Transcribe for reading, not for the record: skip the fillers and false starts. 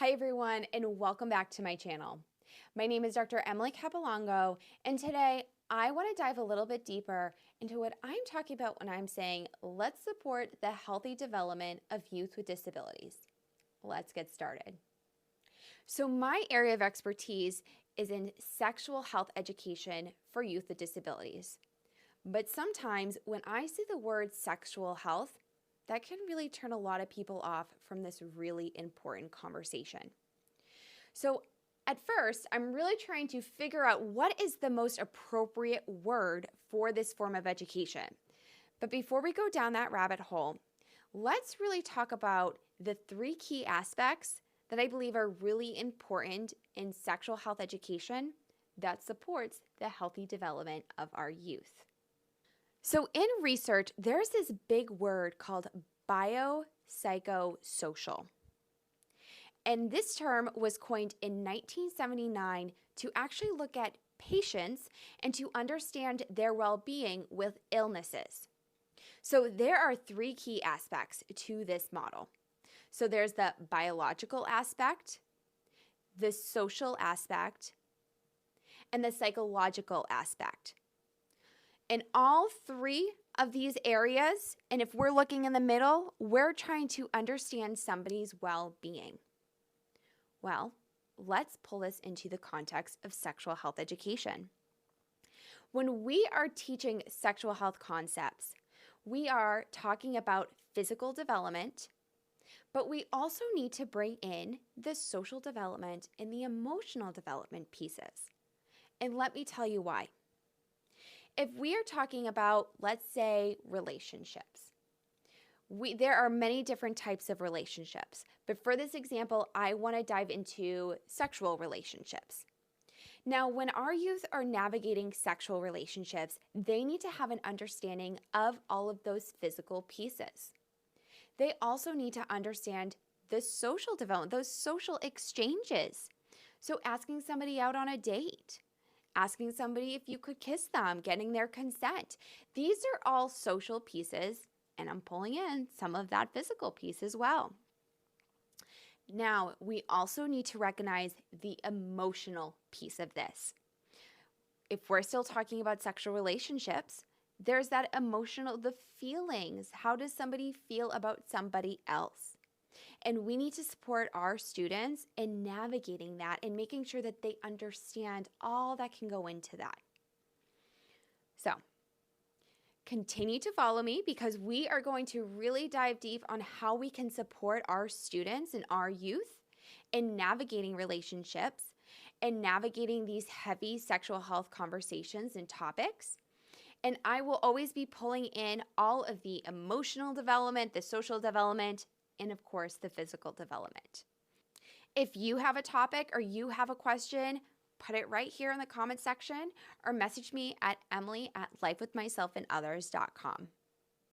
Hi everyone, and welcome back to my channel. My name is Dr. Emily Capilongo, and today I want to dive a little bit deeper into what I'm talking about when I'm saying let's support the healthy development of youth with disabilities. Let's get started. So my area of expertise is in sexual health education for youth with disabilities. But sometimes when I see the word sexual health, that can really turn a lot of people off from this really important conversation. So at first, I'm really trying to figure out what is the most appropriate word for this form of education. But before we go down that rabbit hole, let's really talk about the three key aspects that I believe are really important in sexual health education that supports the healthy development of our youth. So in research, there's this big word called biopsychosocial. And this term was coined in 1979 to actually look at patients and to understand their well-being with illnesses. So there are three key aspects to this model. So there's the biological aspect, the social aspect, and the psychological aspect. In all three of these areas, and if we're looking in the middle, we're trying to understand somebody's well-being. Well, let's pull this into the context of sexual health education. When we are teaching sexual health concepts, we are talking about physical development, but we also need to bring in the social development and the emotional development pieces. And let me tell you why. If we are talking about, let's say, relationships, there are many different types of relationships, but for this example, I want to dive into sexual relationships. Now, when our youth are navigating sexual relationships, they need to have an understanding of all of those physical pieces. They also need to understand the social development, those social exchanges. So asking somebody out on a date, asking somebody if you could kiss them, getting their consent. These are all social pieces, and I'm pulling in some of that physical piece as well. Now, we also need to recognize the emotional piece of this. If we're still talking about sexual relationships, there's that emotional, the feelings. How does somebody feel about somebody else? And we need to support our students in navigating that and making sure that they understand all that can go into that. So, continue to follow me because we are going to really dive deep on how we can support our students and our youth in navigating relationships and navigating these heavy sexual health conversations and topics. And I will always be pulling in all of the emotional development, the social development, and of course, the physical development. If you have a topic or you have a question, put it right here in the comment section or message me at emily@lifewithmyselfandothers.com.